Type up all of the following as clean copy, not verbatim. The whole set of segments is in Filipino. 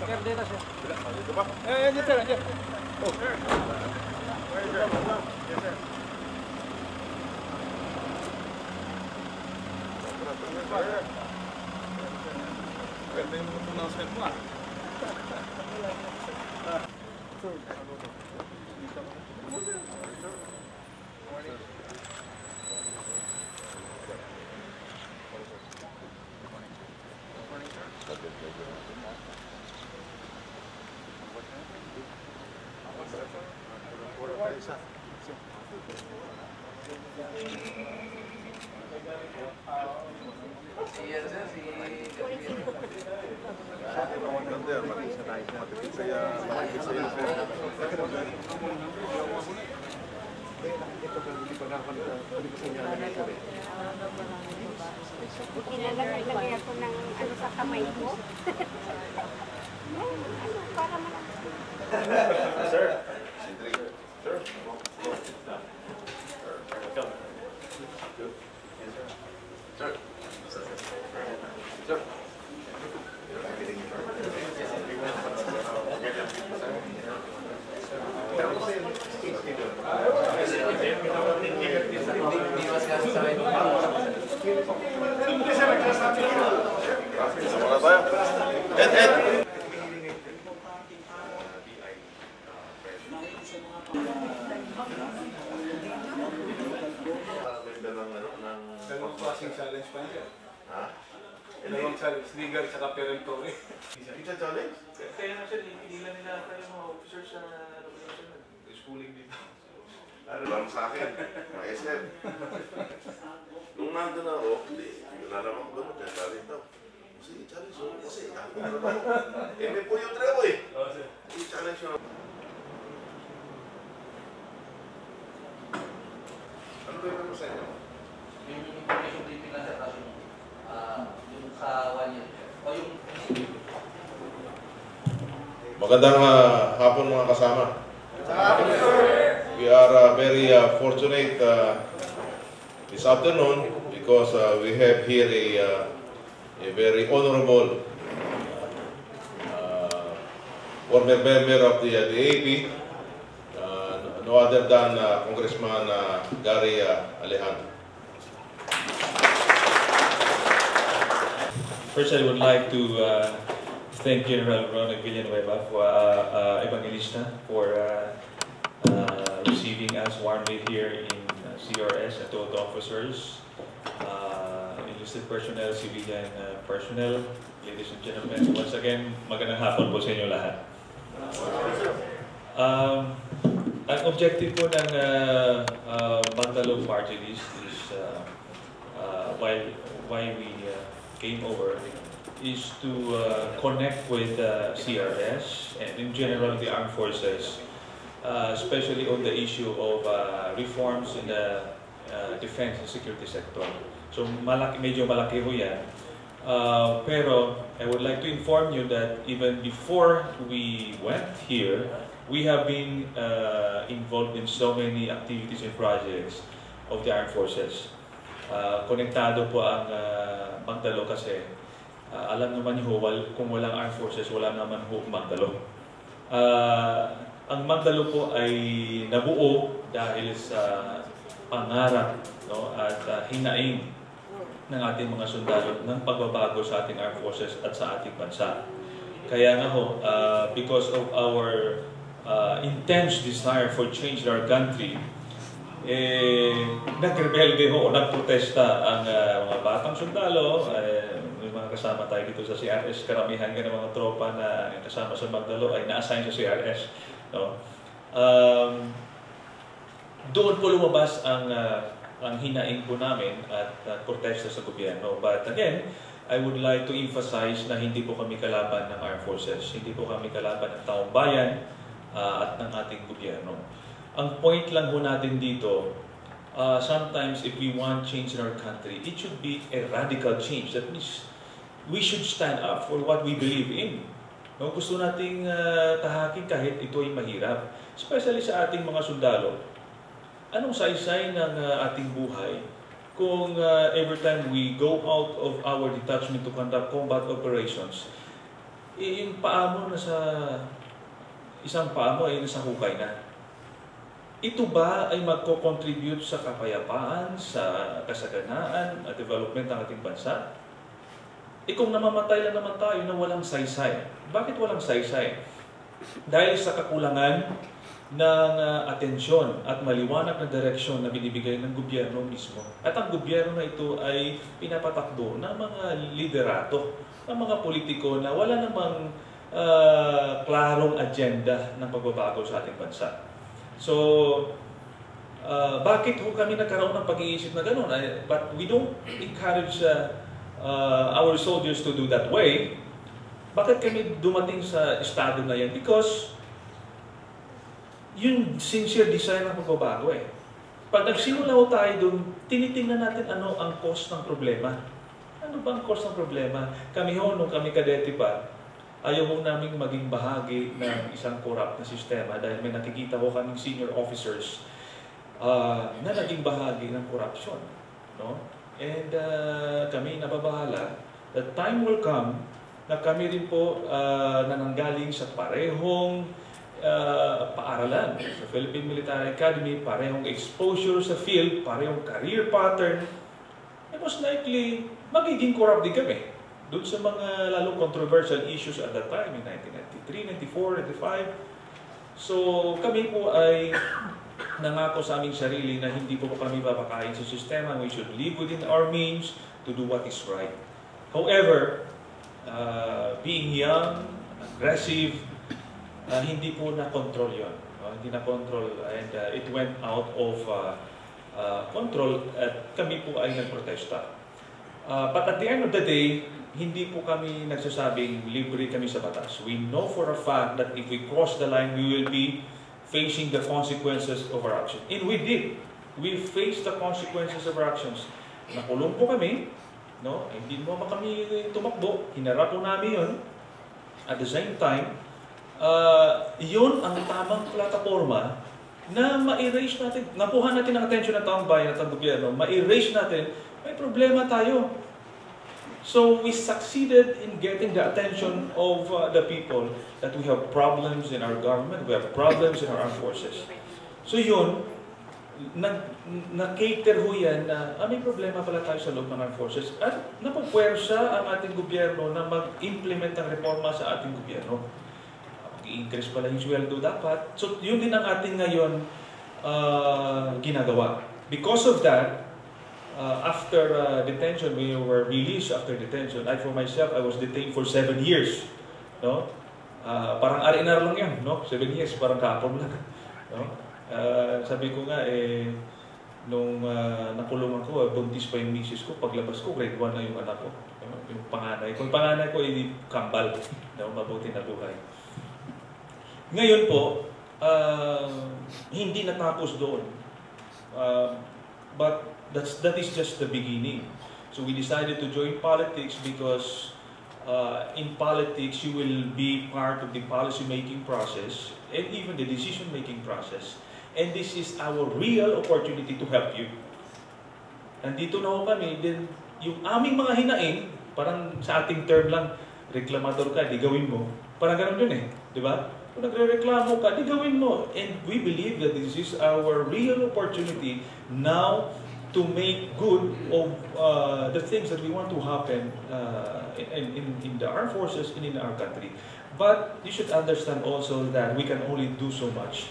Dito siya. Dito ba? Dito lang, dito. Oh. Yes, sir. Ganda yung mga announcement mo ah. Ilalagay ako ng ano sa kamay ko. Ano, para man. Sir. Sir. Sir. Challenge pa niya. Ha? Dalawang challenge, legal sa peremptory. Isa challenge? Kaya na siya, hinihilan nila tayo mga officers sa revolution. Schooling dito. Alam sa akin, mga SM. Nung nandun ako, hindi. Wala naman ko gano'n, kaya challenge daw. Sige, challenge mo. Kasi, may po yung trebo eh. Sige, challenge mo. Ano ba yung sa inyo? Yung information briefing lang sa kaso yung sa 1 year o yung Magandang hapon mga kasama. We are very fortunate this afternoon because we have here a very honorable former member of the AAP, no other than Congressman Gary Alejandro. First, I would like to thank General Ronald Villanueva for Evangelista for receiving us warmly here in CRS and to all the officers, enlisted personnel, civilian personnel, ladies and gentlemen. Once again, magandang hapon po sa inyo lahat. Ang objective po ng Mandaluyong Party List is why we came over is to connect with CRS and in general the armed forces, especially on the issue of reforms in the defense and security sector. So medyo malaki ho yan. Pero I would like to inform you that even before we went here, we have been involved in so many activities and projects of the armed forces. Konektado po ang Magdalo kasi alam naman niyo kung walang armed forces, wala naman ho Magdalo. Ang Magdalo po ay nabuo dahil sa pangarap, no, at hinaing ng ating mga sundalo ng pagbabago sa ating armed forces at sa ating bansa. Kaya nga ho, because of our intense desire for change in our country, nagrebelde ho o nagprotesta ang mga batang sundalo. May mga kasama tayo dito sa CRS, karamihan ng mga tropa na kasama sa Magdalo ay na-assign sa CRS. No? Doon po lumabas ang hinaing po namin at protesta sa gobyerno. But again, I would like to emphasize na hindi po kami kalaban ng armed forces, hindi po kami kalaban ng taong bayan at ng ating gobyerno. Ang point lang po natin dito, sometimes if we want change in our country, it should be a radical change. That means we should stand up for what we believe in. No, gusto nating tahakin kahit ito ay mahirap. Especially sa ating mga sundalo. Anong saysay ng ating buhay kung every time we go out of our detachment to conduct combat operations, yung paa mo isang paa mo ay nasa hukay na. Ito ba ay magko-contribute sa kapayapaan, sa kasaganaan at development ng ating bansa? Kung namamatay lang naman tayo na walang saysay. Bakit walang saysay? Dahil sa kakulangan ng atensyon at maliwanag na direksyon na binibigay ng gobyerno mismo. At ang gobyerno na ito ay pinapatakbo ng mga liderato, ng mga politiko na wala namang klarong agenda ng pagbabago sa ating bansa. So, bakit ho kami nagkaroon ng pag-iisip na gano'n? But we don't encourage our soldiers to do that way. Bakit kami dumating sa estado na yan? Because yung sincere desire ng pagbabago eh. Pag nagsimula ho tayo doon, tinitingnan natin ano ang cause ng problema. Ano ba ang cause ng problema? Kami ho, nung kami kadete pa, ayaw ho namin maging bahagi ng isang corrupt na sistema dahil may nakikita ho kaming senior officers na naging bahagi ng corruption. No? And kami nababahala that time will come na kami rin po nananggaling sa parehong paaralan sa Philippine Military Academy, parehong exposure sa field, parehong career pattern, and most likely magiging corrupt din kami doon sa mga lalong controversial issues at that time in 1993, 94, 95. So kami po ay nangako sa aming sarili na hindi po kami papakain sa sistema. We should live within our means to do what is right. However, being young, aggressive, hindi po na-control yun. Hindi na-control and it went out of control at kami po ay nagprotesta. But at the end of the day, hindi po kami nagsasabing libre kami sa batas. We know for a fact that if we cross the line, we will be facing the consequences of our action. And we did. We faced the consequences of our actions. Nakulong po kami, no? Hindi mo kami tumakbo. Hinarap po namin yun. At the same time, yun ang tamang plataforma na ma-erase natin, napuhan natin ang atensyon ng taong bayan at ang gobyerno, ma-erase natin, may problema tayo. So we succeeded in getting the attention of the people that we have problems in our government, we have problems in our armed forces. So yun, na-cater ho yan na may problema pala tayo sa loob ng armed forces at napupwersa ang ating gobyerno na mag-implement ng reforma sa ating gobyerno. Mag-i-increase pala yung sweldo dapat. So yun din ang ating ngayon ginagawa. Because of that, after detention, we were released after detention. I for myself, I was detained for 7 years. No? Parang R&R lang yan, no? 7 years, parang kapon lang. No? Sabi ko nga, nung nakulong ako, buntis pa yung misis ko, paglabas ko, grade 1 na yung anak ko. No? Yung panganay ko. Yung panganay ko, kambal. No? Mabuti na buhay. Ngayon po, hindi natapos doon. But that is just the beginning. So we decided to join politics because in politics you will be part of the policy-making process and even the decision-making process. And this is our real opportunity to help you. Nandito na ho kami, then yung aming mga hinaing, parang sa ating term lang, reklamador ka, di gawin mo. Parang ganun yun eh, di ba? Kung nagre-reklamo ka, di gawin mo. And we believe that this is our real opportunity now to make good of the things that we want to happen in the armed forces and in our country. But you should understand also that we can only do so much.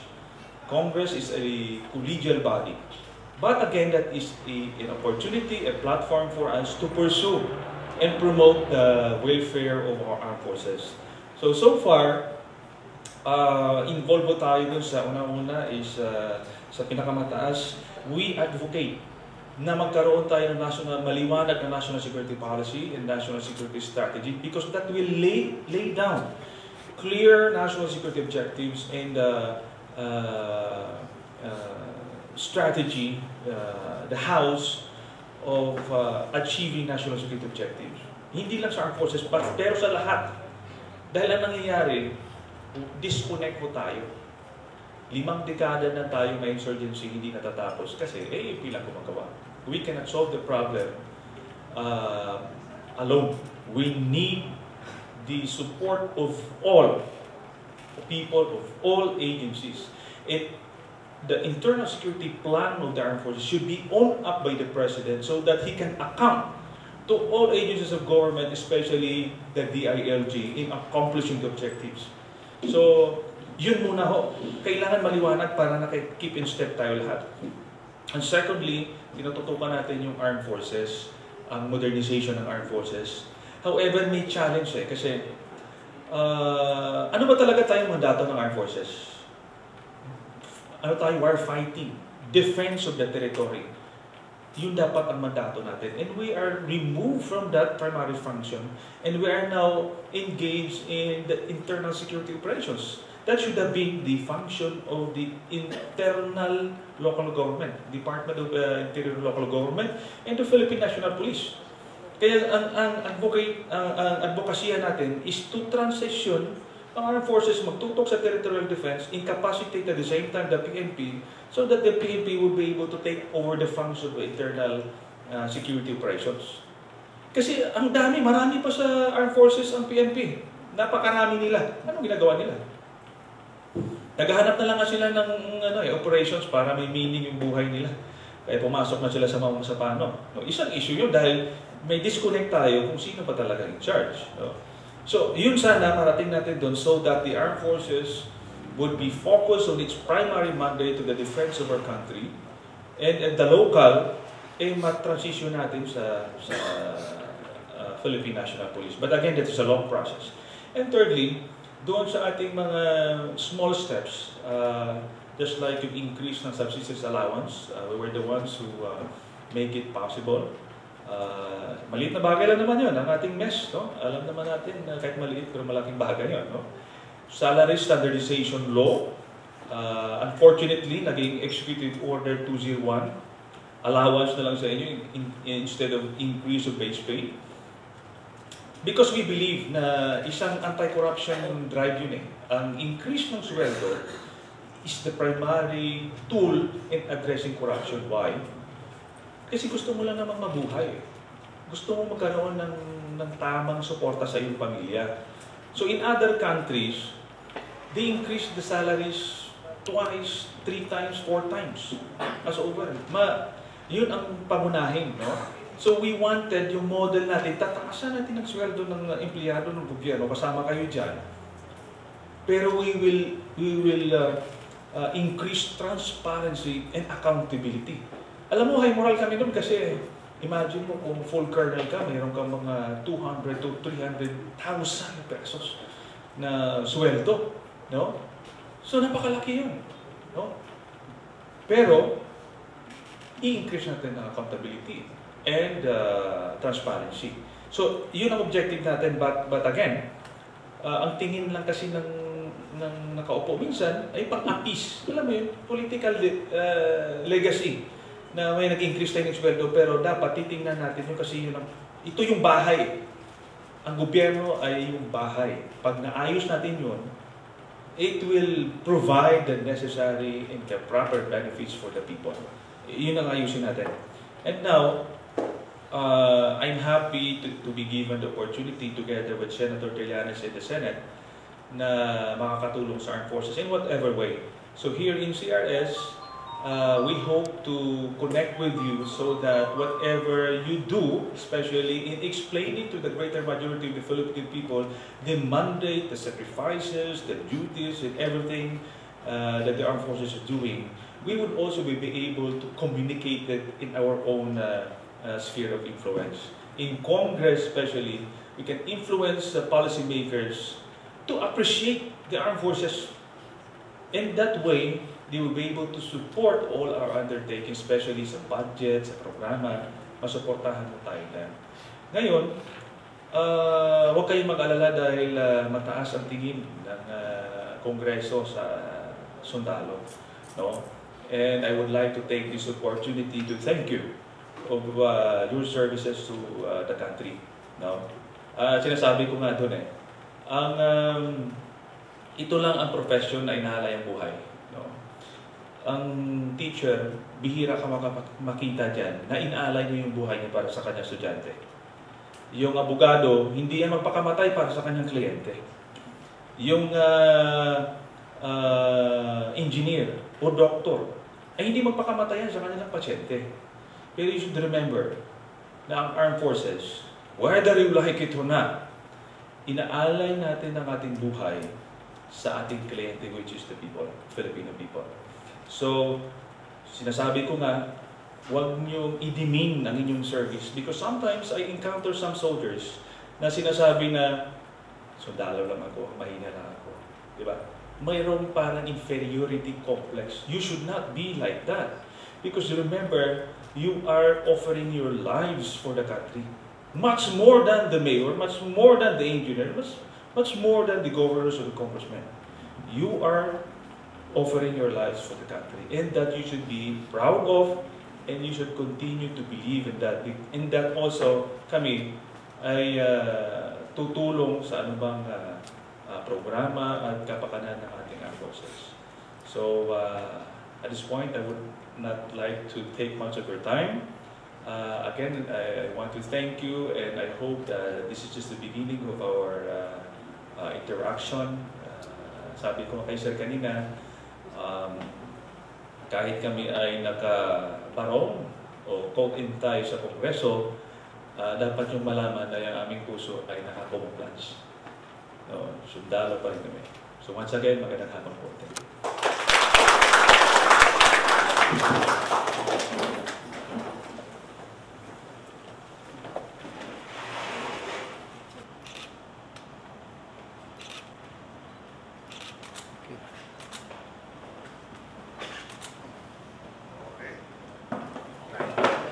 Congress is a collegial body. But again, that is an opportunity, a platform for us to pursue and promote the welfare of our armed forces. So far, involved tayo dun sa una-una is sa pinakamataas, we advocate na magkaroon tayo ng maliwanag na national security policy and national security strategy because that will lay down clear national security objectives and strategy, the house of achieving national security objectives. Hindi lang sa armed forces, pero sa lahat. Dahil ang nangyayari, disconnect po tayo. 5 dekada na tayo may insurgency hindi natatapos kasi AFP lang gumagawa. We cannot solve the problem alone. We need the support of all people, of all agencies. The internal security plan of the armed forces should be owned up by the President so that he can account to all agencies of government, especially the DILG, in accomplishing the objectives. So, yun muna ho. Kailangan maliwanag para keep in step tayo lahat. And secondly, tinututukan natin yung armed forces, ang modernization ng armed forces. However, may challenge kasi ano ba talaga tayong mandato ng armed forces? Ano tayo? War fighting, defense of the territory. Yun dapat ang mandato natin. And we are removed from that primary function and we are now engaged in the internal security operations. That should have been the function of the internal local government, Department of Interior Local Government, and the Philippine National Police. Kaya ang advokasya natin is to transition ang armed forces magtutok sa territorial defense, incapacitate at the same time the PNP, so that the PNP will be able to take over the function of internal security operations. Kasi ang marami pa sa armed forces ang PNP. Napakarami nila. Anong ginagawa nila? Naghahanap na lang sila ng operations para may meaning yung buhay nila. Kaya pumasok na sila sa mga sapano. Isang issue yun dahil may disconnect tayo kung sino pa talaga in charge. So, yun sana marating natin doon so that the armed forces would be focused on its primary mandate to the defense of our country, and at the local, mat-transition natin sa Philippine National Police. But again, that is a long process. And thirdly, doon sa ating mga small steps, just like yung increase ng subsistence allowance, we were the ones who make it possible. Maliit na bagay lang naman yun, ang ating mess, no? Alam naman natin na kahit maliit pero malaking bagay yun, no? Salary Standardization Law, unfortunately, naging Executive Order 201, allowance na lang sa inyo instead of increase of base pay. Because we believe na isang anti-corruption drive yun Ang increase ng sweldo is the primary tool in addressing corruption. Why? Kasi gusto mo lang namang mabuhay. Gusto mo magkaroon ng tamang suporta sa iyong pamilya. So in other countries, they increase the salaries twice, 3 times, 4 times. As over. Yun ang pangunahin, no? So we wanted yung model natin, tataasan natin ang sweldo ng empleyado ng gobyerno, kasama kayo dyan. Pero we will increase transparency and accountability. Alam mo, high moral kami doon kasi imagine mo kung full colonel ka, mayroon kang mga 200 to 300,000 pesos na sweldo, no? So napakalaki yun, no? Pero i-increase natin ang accountability and transparency. So yun ang objective natin, but again, ang tingin lang kasi ng nakaupo minsan ay pang-appease. Alam mo yun, political legacy na may nag-increase tayo ng sweldo, pero dapat titingnan natin yun kasi ito yung bahay. Ang gobyerno ay yung bahay. Pag naayos natin yun, it will provide the necessary and the proper benefits for the people. Yun ang ayusin natin. And now, I'm happy to be given the opportunity together with Senator Trillanes in the Senate na makakatulong sa armed forces in whatever way. So here in CRS, we hope to connect with you so that whatever you do, especially in explaining to the greater majority of the Philippine people the mandate, the sacrifices, the duties, and everything that the armed forces are doing, we would also be able to communicate it in our own sphere of influence. In Congress especially, we can influence the policymakers to appreciate the armed forces. In that way, they will be able to support all our undertakings, especially sa budget, sa programa, masuportahan mo tayo na. Ngayon, huwag kayong mag-alala dahil mataas ang tingin ng Kongreso sa sundalo. No? And I would like to take this opportunity to thank you of your services to the country. No? Sinasabi ko nga doon ito lang ang profession na inahalay ang buhay. No? Ang teacher, bihira ka makita dyan na inaalay niya yung buhay niya para sa kanyang estudyante. Yung abogado, hindi yan magpakamatay para sa kanyang kliyente. Yung engineer o doktor, ay hindi magpakamatay yan sa kanilang pasyente. Pero you should remember na ang armed forces, whether you like it or not, inaalay natin ang ating buhay sa ating kliyente, which is the people, Filipino people. So, sinasabi ko nga, huwag niyong i-demean ang inyong service because sometimes I encounter some soldiers na sinasabi na sundalo lang ako, mahina lang ako. Diba? Mayroong parang inferiority complex. You should not be like that. Because remember, you are offering your lives for the country. Much more than the mayor, much more than the engineer, much more than the governors or the congressmen. You are offering your lives for the country. And that you should be proud of, and you should continue to believe in that. In that also, kami ay tutulong sa anumang programa at kapakanan ng ating armed forces. So, at this point, I would not like to take much of your time. Again, I want to thank you, and I hope that this is just the beginning of our interaction. Sabi ko kay Sir kanina, kahit kami ay nakabarong o caught-in tayo sa Kongreso, dapat yung malaman na yung aming puso ay nakakumplans. No, sundalo pa rin kami. So once again, magandang hapon po. Thank you.